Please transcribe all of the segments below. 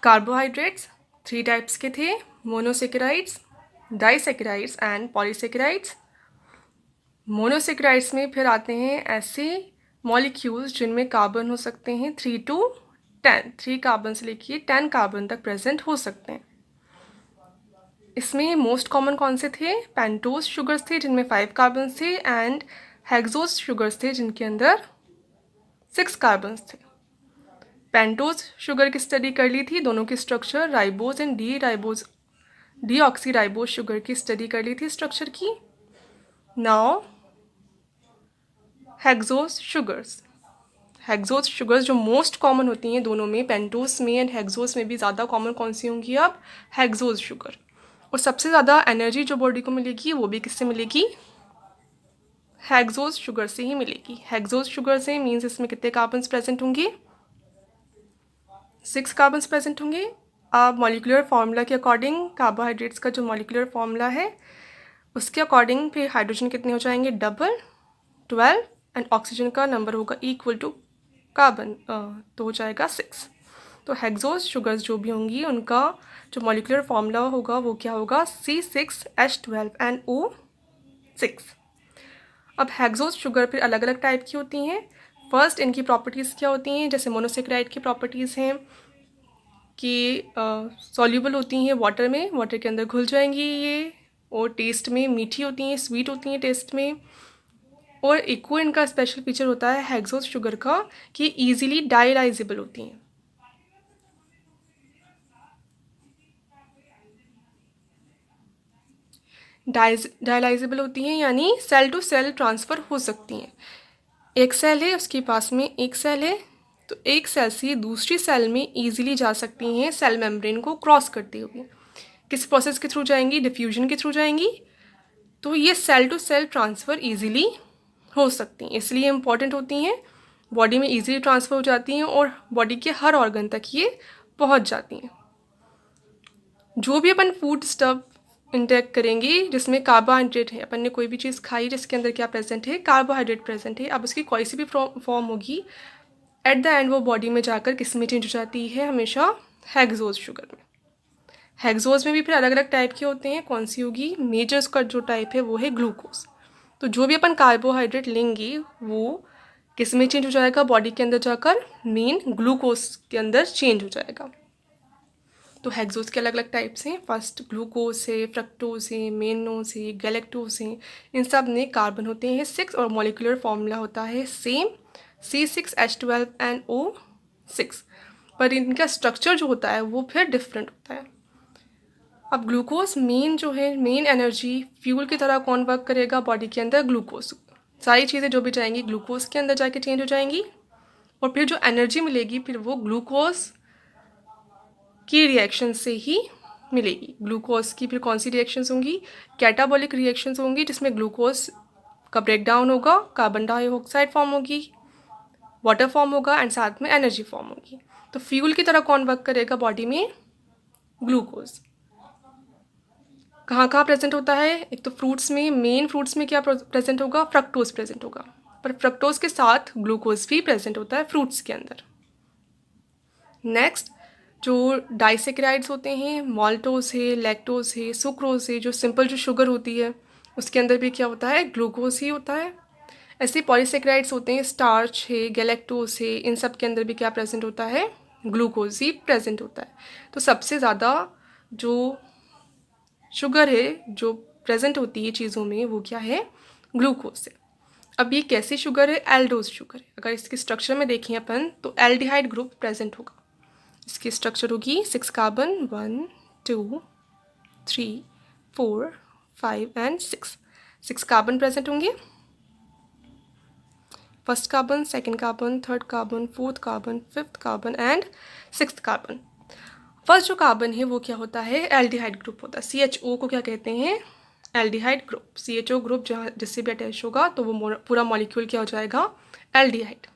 Carbohydrates 3 types के थे, monosaccharides, disaccharides and polysaccharides. Monosaccharides में फिर आते हैं ऐसे मॉलिक्यूल्स जिनमें कार्बन हो सकते हैं 3 to 10, 3 कार्बन से लेके 10 कार्बन तक प्रेजेंट हो सकते हैं। इसमें मोस्ट कॉमन कौन से थे? पेंटोज शुगर्स थे जिनमें 5 कार्बन थे, एंड हेक्सोज शुगर्स थे जिनके अंदर 6 कार्बन थे। पेंटोज शुगर की स्टडी कर ली थी, दोनों की structure, ribose and deoxy ribose sugar की स्टडी कर ली थी स्ट्रक्चर की। नाउ हेक्सोज शुगर्स जो मोस्ट कॉमन होती हैं दोनों में, पेंटोस में एंड हेक्सोज में भी ज़्यादा कॉमन कौन सी होंगी? अब हेक्सोज शुगर। और सबसे ज़्यादा एनर्जी जो बॉडी को मिलेगी वो भी किससे मिलेगी? हेक्सोज शुगर से ही मिलेगी। हेक्सोज शुगर से मीन्स इसमें कितने कार्बन्स प्रेजेंट होंगे? 6 कार्बन्स प्रेजेंट होंगे। अब मॉलिक्यूलर फार्मूला के अकॉर्डिंग कार्बोहाइड्रेट्स का जो मॉलिक्यूलर फार्मूला है उसके अकॉर्डिंग फिर हाइड्रोजन कितने हो जाएंगे? डबल, 12, एंड ऑक्सीजन का नंबर होगा इक्वल टू कार्बन, तो हो जाएगा 6। तो हेक्सोज शुगर्स जो भी होंगी उनका जो मॉलिक्यूलर फार्मूला होगा वो क्या होगा? C6H12NO6। अब हेक्सोज शुगर फिर अलग अलग टाइप की होती हैं। फर्स्ट इनकी प्रॉपर्टीज़ क्या होती हैं? जैसे मोनोसेकेराइड की प्रॉपर्टीज़ हैं कि सॉल्यूबल होती हैं वाटर में, वाटर के अंदर घुल जाएंगी ये, और टेस्ट में मीठी होती हैं, स्वीट होती हैं टेस्ट में। और एक और इनका स्पेशल फीचर होता है हेक्सोज शुगर का कि ईजिली डायलाइजेबल होती हैं। डायलाइजेबल होती हैं यानी सेल टू सेल ट्रांसफ़र हो सकती हैं। एक सेल है, उसके पास में एक सेल है, तो एक सेल से दूसरी सेल में ईजिली जा सकती हैं सेल मेम्ब्रेन को क्रॉस करते हुए। किस प्रोसेस के थ्रू जाएंगी? डिफ्यूजन के थ्रू जाएंगी। तो ये cell to cell transfer easily हो सकती हैं, इसलिए इम्पॉर्टेंट होती हैं, बॉडी में ईजिली ट्रांसफ़र हो जाती हैं और बॉडी के हर ऑर्गन तक ये पहुंच जाती हैं। जो भी अपन फूड स्टफ इंटेक करेंगे जिसमें कार्बोहाइड्रेट है, अपन ने कोई भी चीज़ खाई जिसके अंदर क्या प्रेजेंट है? कार्बोहाइड्रेट प्रेजेंट है। अब उसकी कोई सी भी फॉर्म होगी, एट द एंड वो बॉडी में जाकर किस में चेंज हो जाती है? हमेशा हेक्सोज शुगर में। हेक्सोज में भी फिर अलग अलग टाइप के होते हैं, कौन सी होगी? मेजर उसका जो टाइप है वो है ग्लूकोज। तो जो भी अपन कार्बोहाइड्रेट लेंगे वो किस में चेंज हो जाएगा? बॉडी के अंदर जाकर मेन ग्लूकोज के अंदर चेंज हो जाएगा। तो हेक्सोज के अलग अलग टाइप्स हैं। फर्स्ट ग्लूकोज है, फ्रक्टोज है, मेनोज है, गैलेक्टोज है। इन सब में कार्बन होते हैं 6 और मॉलिक्यूलर फॉर्मूला होता है सेम, C6H12NO6, पर इनका स्ट्रक्चर जो होता है वो फिर डिफरेंट होता है। अब ग्लूकोज मेन जो है, मेन एनर्जी फ्यूल की तरह कौन वर्क करेगा बॉडी के अंदर? ग्लूकोज। सारी चीज़ें जो भी जाएंगी ग्लूकोज के अंदर जाके चेंज हो जाएंगी, और फिर जो एनर्जी मिलेगी फिर वो ग्लूकोज की रिएक्शन से ही मिलेगी। ग्लूकोज की फिर कौन सी रिएक्शंस होंगी? कैटाबॉलिक रिएक्शंस होंगी जिसमें ग्लूकोज का ब्रेकडाउन होगा, कार्बन डाइऑक्साइड फॉर्म होगी, वाटर फॉर्म होगा एंड साथ में एनर्जी फॉर्म होगी। तो फ्यूल की तरह कौन वर्क करेगा बॉडी में? ग्लूकोज। कहाँ कहाँ प्रेजेंट होता है? एक तो फ्रूट्स में, मेन फ्रूट्स में क्या प्रेजेंट होगा? फ्रक्टोज प्रेजेंट होगा, पर फ्रक्टोज के साथ ग्लूकोज भी प्रेजेंट होता है फ्रूट्स के अंदर। नेक्स्ट जो डाइसेकेराइड्स होते हैं, माल्टोज है, लैक्टोज है, सुक्रोज है, जो सिंपल जो शुगर होती है उसके अंदर भी क्या होता है? ग्लूकोज ही होता है। ऐसे पॉलीसेकेराइड्स होते हैं, स्टार्च है, गैलेक्टोज है, इन सब के अंदर भी क्या प्रेजेंट होता है? ग्लूकोज ही प्रेजेंट होता है। तो सबसे ज़्यादा जो शुगर है जो प्रेजेंट होती है चीज़ों में वो क्या है? ग्लूकोज है। अब ये कैसी शुगर है? एल्डोज शुगर है। अगर इसके स्ट्रक्चर में देखें अपन तो एल्डिहाइड ग्रुप प्रेजेंट होगा। इसकी स्ट्रक्चर होगी 6 कार्बन, 1 2 3 4 5 एंड 6 कार्बन प्रेजेंट होंगे। First carbon, second carbon, third carbon, fourth carbon, fifth carbon and 6th carbon. First जो कार्बन है वो क्या होता है? एल्डिहाइड ग्रुप होता है। CHO को क्या कहते हैं? Aldehyde group. CHO ग्रुप जहाँ जिससे भी अटैच होगा तो वो पूरा मॉलिक्यूल क्या हो जाएगा? एल्डिहाइड।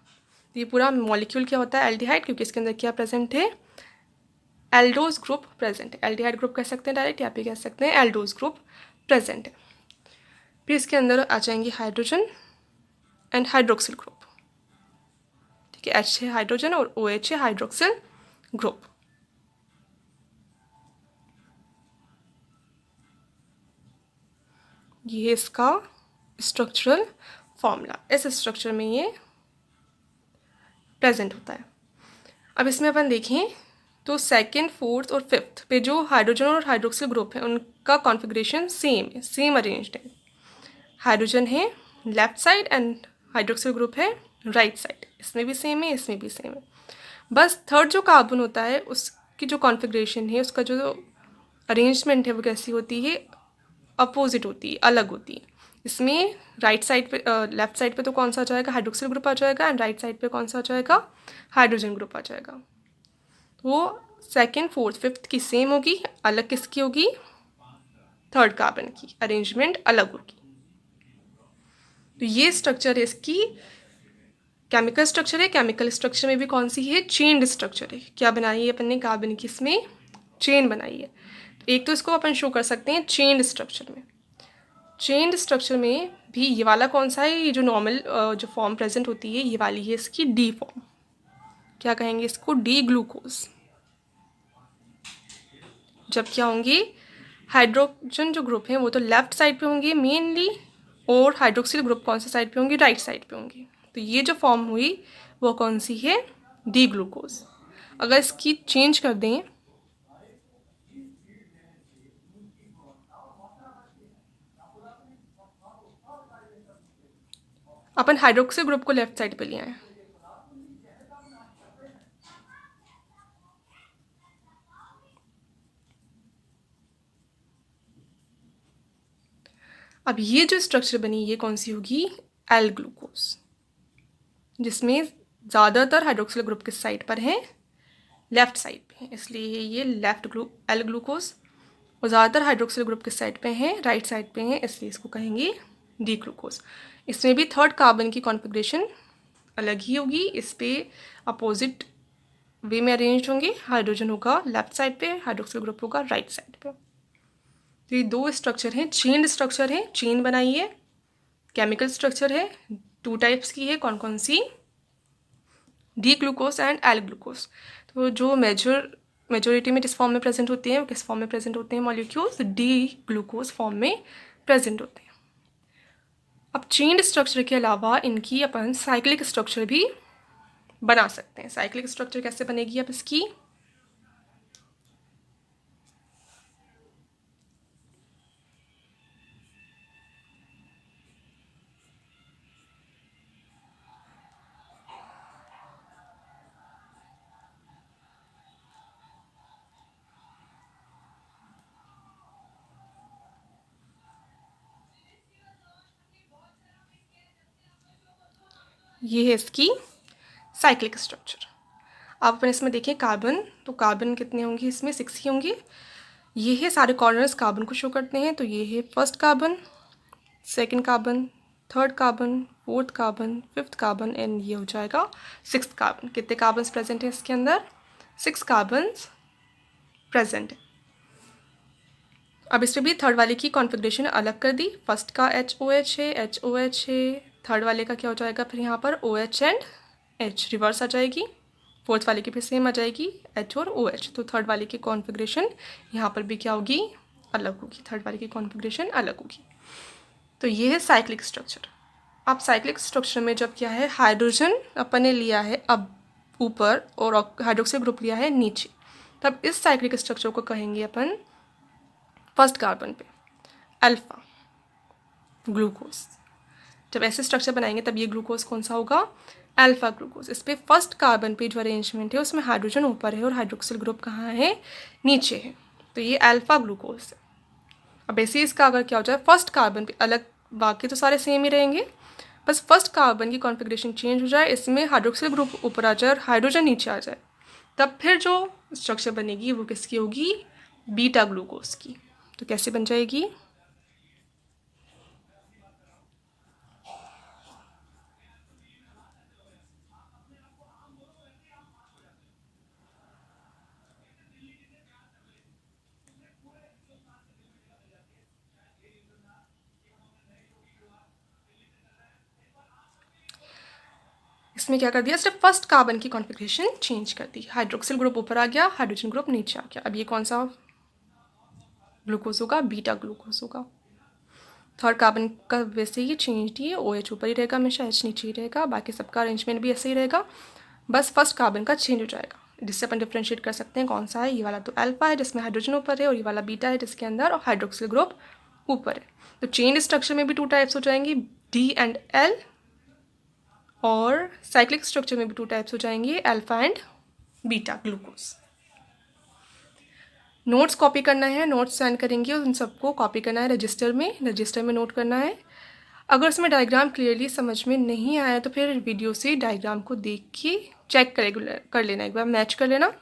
ये पूरा मॉलिक्यूल क्या होता है? एल्डिहाइड, क्योंकि इसके अंदर क्या प्रेजेंट है? एल्डोज ग्रुप प्रेजेंट है। एल्डिहाइड ग्रुप कह सकते हैं डायरेक्ट, या फिर कह सकते हैं एल्डोज ग्रुप प्रेजेंट है। फिर इसके अंदर आ जाएंगे हाइड्रोजन एंड हाइड्रोक्सिल ग्रुप। ठीक है, H है हाइड्रोजन और OH है हाइड्रोक्सिल ग्रुप। ये है इसका स्ट्रक्चरल फॉर्मूला, इस स्ट्रक्चर में ये प्रेजेंट होता है। अब इसमें अपन देखें तो सेकंड, फोर्थ और फिफ्थ पे जो हाइड्रोजन और हाइड्रोक्सिल ग्रुप है उनका कॉन्फ़िगरेशन सेम है, सेम अरेंज्ड है। हाइड्रोजन है left side and hydroxyl group है राइट साइड, इसमें भी सेम है, इसमें भी सेम है। बस थर्ड जो कार्बन होता है उसकी जो कॉन्फ़िगरेशन है, उसका जो अरेंजमेंट है वो कैसी होती है, अपोजिट होती है, अलग होती है। इसमें राइट साइड पे लेफ्ट साइड पे तो कौन सा आ जाएगा, हाइड्रोक्सिल ग्रुप आ जाएगा, एंड राइट साइड पे कौन सा आ जाएगा, हाइड्रोजन ग्रुप आ जाएगा। वो सेकंड, फोर्थ, फिफ्थ की सेम होगी, अलग किसकी होगी, थर्ड कार्बन की अरेंजमेंट अलग होगी। तो ये स्ट्रक्चर है इसकी, केमिकल स्ट्रक्चर है। केमिकल स्ट्रक्चर में भी कौन सी है, चेन स्ट्रक्चर है। क्या बनाई है अपन ने, कार्बन की इसमें चेन बनाई है। तो एक तो इसको अपन शो कर सकते हैं चेन स्ट्रक्चर में। चेन स्ट्रक्चर में भी ये वाला कौन सा है, ये जो नॉर्मल जो फॉर्म प्रेजेंट होती है ये वाली है इसकी डी फॉर्म। क्या कहेंगे इसको, डी ग्लूकोज। जब क्या होंगे, हाइड्रोजन जो ग्रुप हैं वो तो लेफ्ट साइड पे होंगे मेनली, और हाइड्रोक्सिल ग्रुप कौन सा साइड पे होंगे, राइट साइड पे होंगे। तो ये जो फॉर्म हुई वो कौन सी है, डी ग्लूकोज। अगर इसकी चेंज कर दें, अपन हाइड्रोक्सिल ग्रुप को लेफ्ट साइड पे ले आए, अब ये जो स्ट्रक्चर बनी ये कौन सी होगी, एल ग्लूकोज, जिसमें ज़्यादातर हाइड्रोक्सिल ग्रुप किस साइड पर है, लेफ्ट साइड पे है, इसलिए ये एल ग्लूकोज। और ज़्यादातर हाइड्रोक्सिल ग्रुप किस साइड पे हैं, राइट साइड पे हैं, इसलिए इसको कहेंगे डी ग्लूकोज। इसमें भी थर्ड कार्बन की कॉन्फ़िगरेशन अलग ही होगी, इस पे अपोजिट वे में अरेंज होंगे, हाइड्रोजन होगा लेफ्ट साइड पे, हाइड्रोक्सिल ग्रुप होगा राइट साइड पे। तो ये दो स्ट्रक्चर हैं, चेन स्ट्रक्चर है, चेन बनाई है। केमिकल स्ट्रक्चर है, टू टाइप्स की है, कौन कौन सी, D glucose and L glucose. तो जो मेजोरिटी में जिस फॉर्म में प्रेजेंट होते हैं वो किस फॉर्म में प्रेजेंट होते हैं, मॉलिक्यूल्स डी ग्लूकोज फॉर्म में प्रेजेंट होते हैं। अब चेन स्ट्रक्चर के अलावा इनकी अपन साइक्लिक स्ट्रक्चर भी बना सकते हैं। साइक्लिक स्ट्रक्चर कैसे बनेगी अब इसकी, ये है इसकी साइक्लिक स्ट्रक्चर। अब अपन इसमें देखें कार्बन, तो कार्बन कितने होंगे इसमें, 6 ही होंगे। ये है सारे कॉर्नर्स कार्बन को शो करते हैं, तो ये है first carbon, second carbon, third carbon, fourth carbon, fifth carbon, and ये हो जाएगा सिक्स्थ कार्बन। कितने कार्बन्स प्रेजेंट हैं इसके अंदर, 6 कार्बन्स प्रेजेंट है। अब इस पर भी थर्ड वाले की कॉन्फ़िगरेशन अलग कर दी, फर्स्ट का HOH है, HOH है, थर्ड वाले का क्या हो जाएगा फिर यहाँ पर OH एंड H रिवर्स आ जाएगी, फोर्थ वाले की फिर सेम आ जाएगी H और OH। तो थर्ड वाले की कॉन्फ़िगरेशन यहाँ पर भी क्या होगी, अलग होगी, थर्ड वाले की कॉन्फ़िगरेशन अलग होगी। तो ये है साइक्लिक स्ट्रक्चर। अब साइक्लिक स्ट्रक्चर में जब क्या है, हाइड्रोजन अपन ने लिया है अब ऊपर और हाइड्रोक्सिल ग्रुप लिया है नीचे, तब इस साइक्लिक स्ट्रक्चर को कहेंगे अपन फर्स्ट कार्बन पे अल्फा ग्लूकोज। जब ऐसे स्ट्रक्चर बनाएंगे तब ये ग्लूकोज कौन सा होगा, अल्फा ग्लूकोज। इस पे फर्स्ट कार्बन पे जो अरेंजमेंट है उसमें हाइड्रोजन ऊपर है और हाइड्रोक्सिल ग्रुप कहाँ है, नीचे है, तो ये अल्फा ग्लूकोज है। अब ऐसे इसका अगर क्या हो जाए, फर्स्ट कार्बन पे अलग, बाकी तो सारे सेम ही रहेंगे, बस फर्स्ट कार्बन की कॉन्फ़िगरेशन चेंज हो जाए, इसमें हाइड्रोक्सिल ग्रुप ऊपर आ जाए और हाइड्रोजन नीचे आ जाए, तब फिर जो स्ट्रक्चर बनेगी वो किसकी होगी, बीटा ग्लूकोज की। तो कैसे बन जाएगी, इसमें क्या कर दिया, सिर्फ फर्स्ट कार्बन की कॉन्फ़िगरेशन चेंज कर दी, हाइड्रोक्सिल ग्रुप ऊपर आ गया, हाइड्रोजन ग्रुप नीचे आ गया। अब ये कौन सा ग्लूकोज होगा, बीटा ग्लूकोज होगा। थर्ड कार्बन का वैसे ही चेंज ही है, OH ऊपर ही रहेगा हमेशा, H नीचे ही रहेगा, बाकी सबका अरेंजमेंट भी ऐसे ही रहेगा, बस फर्स्ट कार्बन का चेंज हो जाएगा, जिससे अपन डिफ्रेंशिएट कर सकते हैं कौन सा है। ये वाला तो अल्फा है जिसमें हाइड्रोजन ऊपर है, और ये वाला बीटा है जिसके अंदर और हाइड्रोक्सिल ग्रुप ऊपर है। तो चेन स्ट्रक्चर में भी 2 टाइप्स हो जाएंगी, D एंड L, और साइक्लिक स्ट्रक्चर में भी 2 टाइप्स हो जाएंगे, alpha and beta glucose. Notes copy करना है, नोट्स सेंड करेंगे, उन सबको कॉपी करना है रजिस्टर में नोट करना है। अगर उसमें डायग्राम क्लियरली समझ में नहीं आया तो फिर वीडियो से डायग्राम को देख के चेक कर लेना, एक बार मैच कर लेना।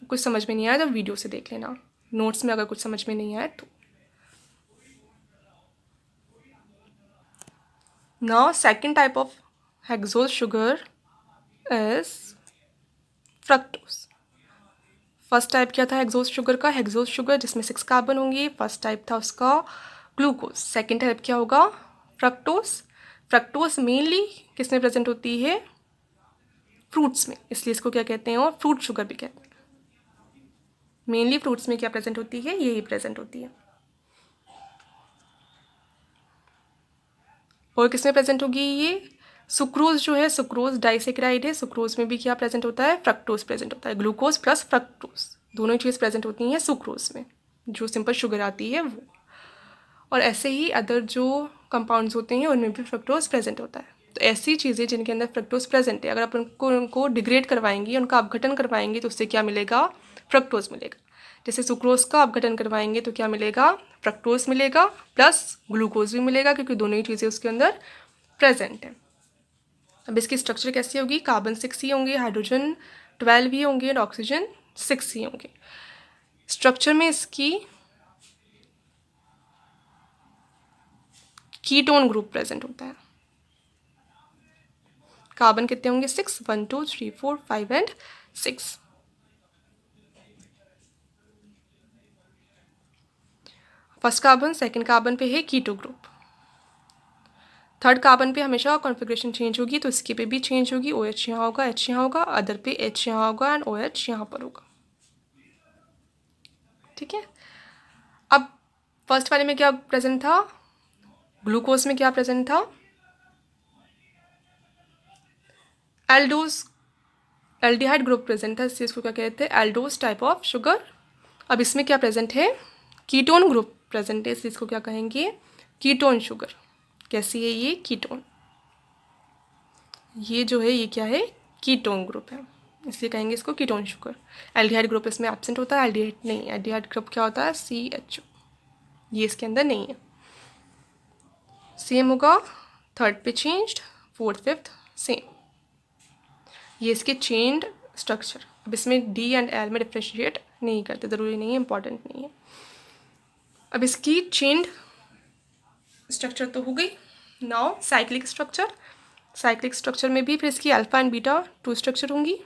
कुछ समझ में नहीं आया तो वीडियो से देख लेना, नोट्स में अगर कुछ समझ में नहीं आया तो। Now second type of hexose sugar is fructose. First type क्या था हेक्सोज शुगर का, हेक्सोज शुगर जिसमें 6 कार्बन होंगे, फर्स्ट टाइप था उसका ग्लूकोज। सेकेंड टाइप क्या होगा, फ्रक्टोज। फ्रक्टोज मेनली किसमें प्रेजेंट होती है, फ्रूट्स में, इसलिए इसको क्या कहते हैं, और फ्रूट शुगर भी कहते हैं। मेनली फ्रूट्स में क्या प्रेजेंट होती है, यही प्रेजेंट होती है। और किसमें प्रेजेंट होगी ये, सुक्रोज जो है, सुक्रोज डाइसेक्राइड है, सुक्रोज में भी क्या प्रेजेंट होता है, फ्रक्टोज प्रेजेंट होता है। ग्लूकोज प्लस फ्रक्टोज दोनों चीज़ प्रेजेंट होती हैं सुक्रोज में, जो सिंपल शुगर आती है वो। और ऐसे ही अदर जो कंपाउंड्स होते हैं उनमें भी फ्रक्टोज प्रेजेंट होता है। तो ऐसी चीज़ें जिनके अंदर फ्रक्टोज प्रेजेंट है, अगर अपन को उनको डिग्रेड करवाएंगे, उनका अपघटन करवाएंगे, तो उससे क्या मिलेगा, फ्रक्टोज मिलेगा। जैसे सुक्रोज का अपघटन करवाएंगे तो क्या मिलेगा, फ्रक्टोज मिलेगा, प्लस ग्लूकोज भी मिलेगा, क्योंकि दोनों ही चीज़ें उसके अंदर प्रेजेंट है। अब इसकी स्ट्रक्चर कैसी होगी, कार्बन 6 ही होंगे, हाइड्रोजन 12 ही होंगे, और ऑक्सीजन 6 ही होंगे। स्ट्रक्चर में इसकी कीटोन ग्रुप प्रेजेंट होता है। कार्बन कितने होंगे, 6, 1 2 3 4 5 and 6। First carbon second carbon पे है कीटो ग्रुप, थर्ड कार्बन पे हमेशा कॉन्फ़िगरेशन चेंज होगी, तो इसके पे भी चेंज होगी, OH यहाँ होगा, H यहाँ होगा, अदर पे H यहाँ होगा एंड OH यहाँ पर होगा। ठीक है। अब फर्स्ट वाले में क्या प्रेजेंट था, ग्लूकोज में क्या प्रेजेंट था, एल्डोज, एल्डिहाइड ग्रुप प्रेजेंट था, इससे इसको क्या कहते हैं, एल्डोज टाइप ऑफ शुगर। अब इसमें क्या प्रेजेंट है, कीटोन ग्रुप प्रेजेंट है, इसलिए इसको क्या कहेंगे, कीटोन शुगर। कैसी है ये, कीटोन। ये जो है ये क्या है, कीटोन ग्रुप है, इसलिए कहेंगे इसको कीटोन शुगर। एल्डिहाइड ग्रुप इसमें एब्सेंट होता है, एल्डिहाइड नहीं, एल्डिहाइड ग्रुप क्या होता है, CHO, ये इसके अंदर नहीं है। सेम होगा, थर्ड पे चेंज्ड, फोर्थ फिफ्थ सेम, ये इसके चेंड स्ट्रक्चर। अब इसमें D एंड L में डिफ्रेंशिएट नहीं करते, ज़रूरी नहीं है, इंपॉर्टेंट नहीं है। अब इसकी चेंड स्ट्रक्चर तो हो गई। Now cyclic structure, cyclic structure में भी फिर इसकी अल्फा एंड बीटा 2 स्ट्रक्चर होंगी।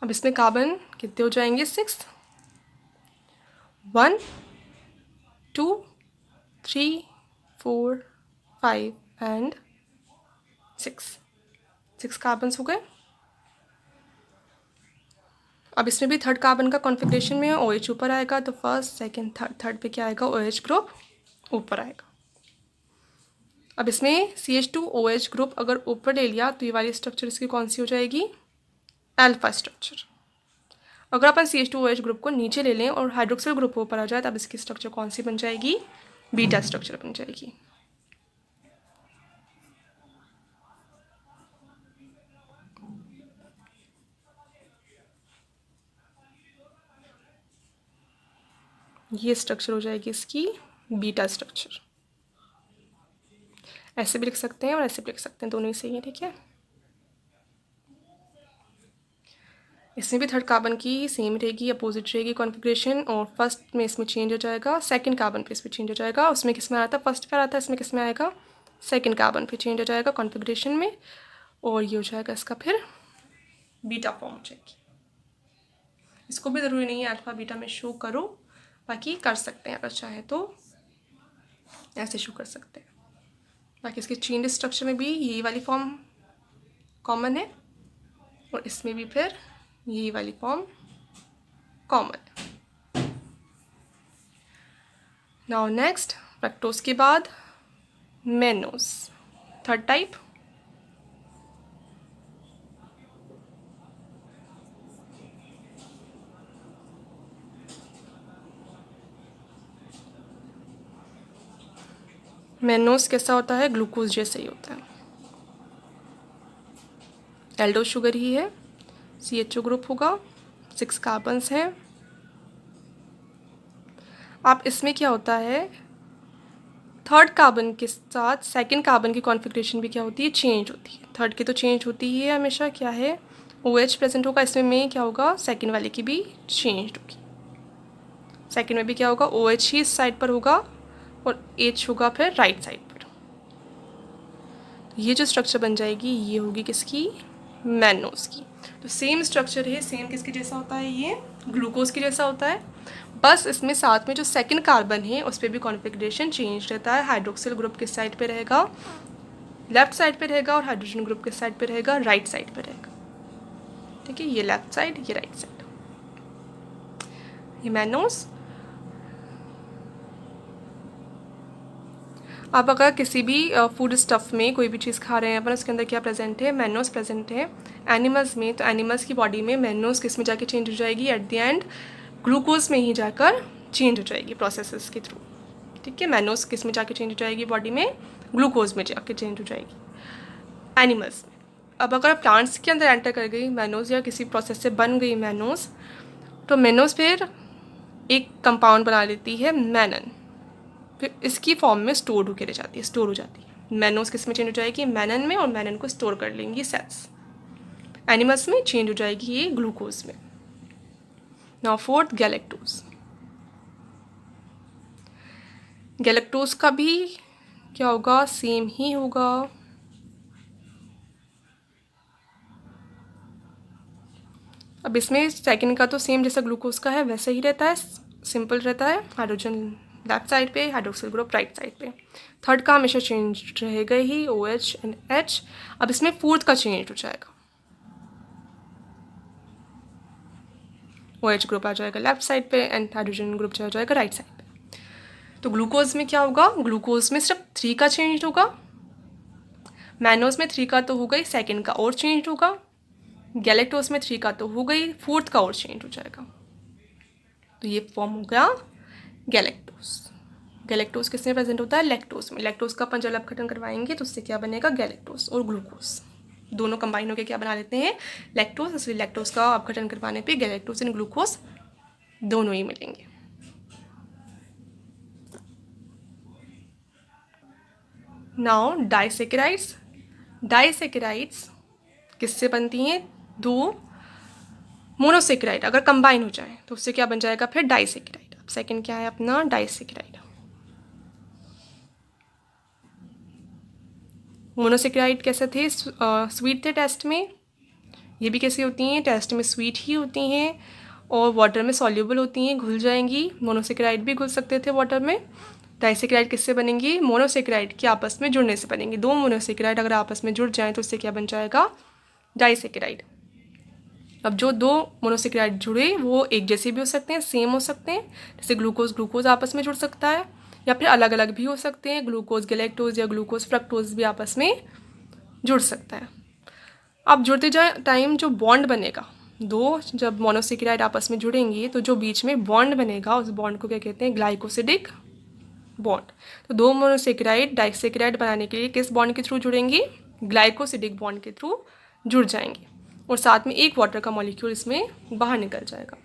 अब इसमें कार्बन कितने हो जाएंगे, 6, 1 2 3 4 5 एंड 6 कार्बन हो गए। अब इसमें भी थर्ड कार्बन का कॉन्फ़िगरेशन में OH ऊपर आएगा, तो फर्स्ट सेकंड थर्ड, थर्ड पे क्या आएगा, OH ग्रुप ऊपर आएगा। अब इसमें CH2OH ग्रुप अगर ऊपर ले लिया तो ये वाली स्ट्रक्चर इसकी कौन सी हो जाएगी, अल्फा स्ट्रक्चर। अगर अपन CH2OH ग्रुप को नीचे ले लें और हाइड्रोक्सिल ग्रुप ऊपर आ जाए, तब इसकी स्ट्रक्चर कौन सी बन जाएगी, बीटा स्ट्रक्चर बन जाएगी। ये स्ट्रक्चर हो जाएगी इसकी बीटा स्ट्रक्चर। ऐसे भी लिख सकते हैं और ऐसे भी लिख सकते हैं, दोनों ही सही है। ठीक है, इसमें भी थर्ड कार्बन की सेम रहेगी, अपोजिट रहेगी कॉन्फ़िगरेशन, और फर्स्ट में इसमें चेंज हो जाएगा, सेकंड कार्बन पे इसमें चेंज हो जाएगा। उसमें किस में आया था, फर्स्ट पे आया था, इसमें किस में आएगा, सेकंड कार्बन पे चेंज हो जाएगा कॉन्फ़िगरेशन में, और ये हो जाएगा इसका फिर बीटा फॉर्म हो जाएगी। इसको भी ज़रूरी नहीं है अल्फ़ा बीटा में शो करो, बाकी कर सकते हैं अगर चाहे तो ऐसे शो कर सकते हैं। बाकी इसके चेन स्ट्रक्चर में भी यही वाली फॉर्म कॉमन है और इसमें भी फिर यही वाली फॉर्म कॉमन है। नाउ नेक्स्ट फ्रक्टोज के बाद मेनोज, थर्ड टाइप। मेनोज कैसा होता है? ग्लूकोज जैसा ही होता है, एल्डो शुगर ही है, CHO ग्रुप होगा, 6 कार्बन्स हैं। आप इसमें क्या होता है, थर्ड कार्बन के साथ सेकंड कार्बन की कॉन्फ़िगरेशन भी क्या होती है, चेंज होती है। थर्ड की तो चेंज होती ही है हमेशा, क्या है OH प्रेजेंट होगा, इसमें में क्या होगा, सेकंड वाले की भी चेंज होगी। सेकंड में भी क्या होगा, OH ही इस साइड पर होगा और H होगा फिर राइट साइड पर। ये जो स्ट्रक्चर बन जाएगी ये होगी किसकी, मेनोज की। तो सेम स्ट्रक्चर है, सेम किसके जैसा होता है, ये ग्लूकोज के जैसा होता है, बस इसमें साथ में जो सेकंड कार्बन है उस पर भी कॉन्फ़िगरेशन चेंज रहता है। हाइड्रोक्सिल ग्रुप किस साइड पे रहेगा, लेफ्ट साइड पे रहेगा, और हाइड्रोजन ग्रुप किस साइड पे रहेगा, राइट साइड पे रहेगा। ठीक है, ये लेफ्ट साइड, ये राइट साइड, ये मेनोज। अब अगर किसी भी फूड स्टफ़ में कोई भी चीज़ खा रहे हैं अपन, उसके अंदर क्या प्रेजेंट है, मेनोज प्रेजेंट है। एनिमल्स में, तो एनिमल्स की बॉडी में मेनोज किस में जाके चेंज हो जाएगी, एट द एंड ग्लूकोज में ही जाकर चेंज हो जाएगी प्रोसेसेस के थ्रू। ठीक है, मेनोज किस में जाके चेंज हो जाएगी, बॉडी में ग्लूकोज में जाके चेंज हो जाएगी एनिमल्स में। अब अगर प्लांट्स के अंदर एंटर कर गई मेनोज या किसी प्रोसेस से बन गई मेनोज, तो मेनोज फिर एक कंपाउंड बना लेती है मैनन, फिर इसकी फॉर्म में स्टोर होकर रह जाती है, स्टोर हो जाती है। मेनोज किस में चेंज हो जाएगी, मैनन में, और मैनन को स्टोर कर लेंगी सेल्स। एनिमल्स में चेंज हो जाएगी ये ग्लूकोज में। Now fourth, galactose. गैलेक्टोज का भी क्या होगा, सेम ही होगा। अब इसमें सेकंड का तो सेम जैसा ग्लूकोज का है वैसा ही रहता है, सिंपल रहता है, हाइड्रोजन लेफ्ट साइड पे, हाइड्रोक्सिल ग्रुप राइट साइड पे। थर्ड का हमेशा चेंज रहेगा ही, OH एंड H। अब इसमें फोर्थ का चेंज हो जाएगा, OH ग्रुप आ जाएगा लेफ्ट साइड पे एंड हाइड्रोजन ग्रुप चला जाएगा राइट साइड पे। तो ग्लूकोज में क्या होगा, ग्लूकोज में सिर्फ 3 का चेंज होगा, मैनोज में 3 का तो हो गई, सेकेंड का और चेंज होगा, गैलेक्टोज में 3 का तो हो गई, फोर्थ का और चेंज हो जाएगा। तो ये फॉर्म हो गया गैलेक्टोज। गैलेक्टोज किसमें प्रेजेंट होता है, लैक्टोज में। लैक्टोज का अपन जब अपघटन करवाएंगे तो उससे क्या बनेगा, गैलेक्टोज और ग्लूकोज दोनों कंबाइन होकर क्या बना लेते हैं, लैक्टोज। इसलिए लैक्टोज का अपघटन करवाने पे गैलेक्टोज एंड ग्लूकोज दोनों ही मिलेंगे। Now disaccharides. डाइसेकेराइड्स किससे बनती हैं, दो मोनोसेकेराइड अगर कंबाइन हो जाए तो उससे क्या बन जाएगा फिर डाइसेकेराइड। अब सेकंड क्या है अपना, डाइसेकेराइड। मोनोसेकेराइड कैसे थे, स्वीट थे टेस्ट में, ये भी कैसी होती हैं, टेस्ट में स्वीट ही होती हैं और वाटर में सॉल्युबल होती हैं, घुल जाएंगी। मोनोसेकेराइड भी घुल सकते थे वाटर में। डाइसेकेराइड किससे बनेंगी, मोनोसेकेराइड के आपस में जुड़ने से बनेंगी। दो मोनोसेकेराइड अगर आपस में जुड़ जाएं तो उससे क्या बन जाएगा, डाइसेकेराइड। अब जो दो मोनोसेकेराइड जुड़े वो एक जैसे भी हो सकते हैं, सेम हो सकते हैं, जैसे ग्लूकोज ग्लूकोज आपस में जुड़ सकता है, या फिर अलग अलग भी हो सकते हैं, ग्लूकोज गैलेक्टोज या ग्लूकोज फ्रक्टोज भी आपस में जुड़ सकता है। अब जुड़ते जाए टाइम जो बॉन्ड बनेगा, दो जब मोनोसेकेराइड आपस में जुड़ेंगे तो जो बीच में बॉन्ड बनेगा उस बॉन्ड को क्या कहते हैं, ग्लाइकोसिडिक बॉन्ड। तो दो मोनोसेकेराइड डाइसेकेराइड बनाने के लिए किस बॉन्ड के थ्रू जुड़ेंगे, ग्लाइकोसिडिक बॉन्ड के थ्रू जुड़ जाएंगे, और साथ में एक वाटर का मॉलिक्यूल इसमें बाहर निकल जाएगा।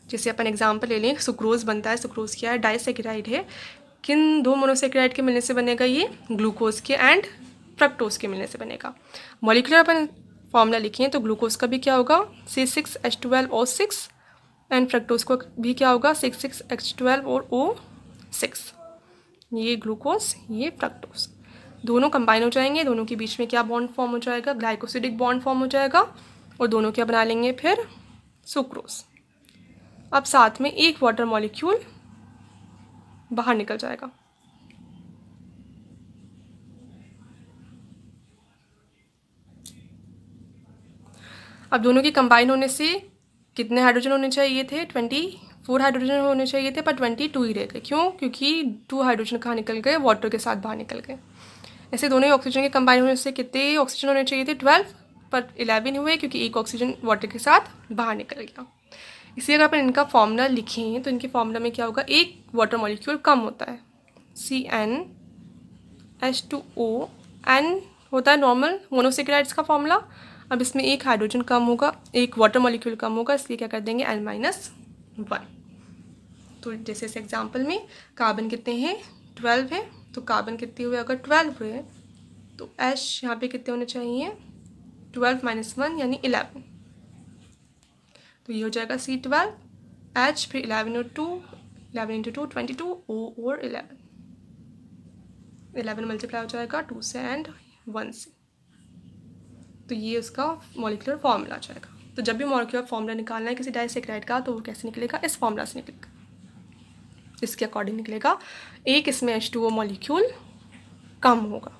जैसे अपन एग्जांपल ले लें, सुक्रोज बनता है, सुक्रोज क्या है, डाइसेकेराइड है। किन दो मोनोसेकेराइड के मिलने से बनेगा ये, ग्लूकोज के एंड फ्रक्टोज के मिलने से बनेगा। मॉलिक्यूलर अपन फॉर्मूला लिखिए तो ग्लूकोज का भी क्या होगा, C6H12O6 एंड फ्रक्टोज को भी क्या होगा, C6H12 और O6। ये ग्लूकोज ये फ्रक्टोज दोनों कंबाइन हो जाएंगे, दोनों के बीच में क्या बॉन्ड फॉर्म हो जाएगा, ग्लाइकोसिडिक बॉन्ड फॉर्म हो जाएगा, और दोनों क्या बना लेंगे फिर सुक्रोज। अब साथ में एक वाटर मॉलिक्यूल बाहर निकल जाएगा। अब दोनों के कंबाइन होने से कितने हाइड्रोजन होने चाहिए थे? 24 हाइड्रोजन होने चाहिए थे, पर 22 ही रह गए। क्यों? क्योंकि 2 हाइड्रोजन कहाँ निकल गए? वाटर के साथ बाहर निकल गए। ऐसे दोनों ही ऑक्सीजन के कंबाइन होने से कितने ऑक्सीजन होने चाहिए थे? 12, पर 11 हुए क्योंकि एक ऑक्सीजन वाटर के साथ बाहर निकल गया। इसी अगर अपन इनका फॉर्मूला लिखें तो इनके फॉर्मूला में क्या होगा? एक वाटर मॉलिक्यूल कम होता है, CnH2O, N होता है नॉर्मल मोनोसेकेराइड्स का फॉर्मूला। अब इसमें एक हाइड्रोजन कम होगा, एक वाटर मॉलिक्यूल कम होगा, इसलिए क्या कर देंगे? N-1। तो जैसे इस एग्जाम्पल में कार्बन कितने हैं? 12 है, तो कार्बन कितने हुए? अगर 12 हुए तो H यहाँ पे कितने होने चाहिए? 12 - 1 यानी 11। तो ये हो जाएगा C12, H, फिर 11 और 2, 11 × 2 22, O और 11 मल्टीप्लाई हो जाएगा 2 से एंड 1 से। तो ये उसका मॉलिक्यूलर फॉर्मूला आ जाएगा। तो जब भी मॉलिक्यूलर फॉर्मूला निकालना है किसी डाइसैकेराइड का तो वो कैसे निकलेगा? इस फॉर्मूला से निकलेगा। इसके अकॉर्डिंग निकलेगा। एक इसमें H2O मॉलिक्यूल कम होगा।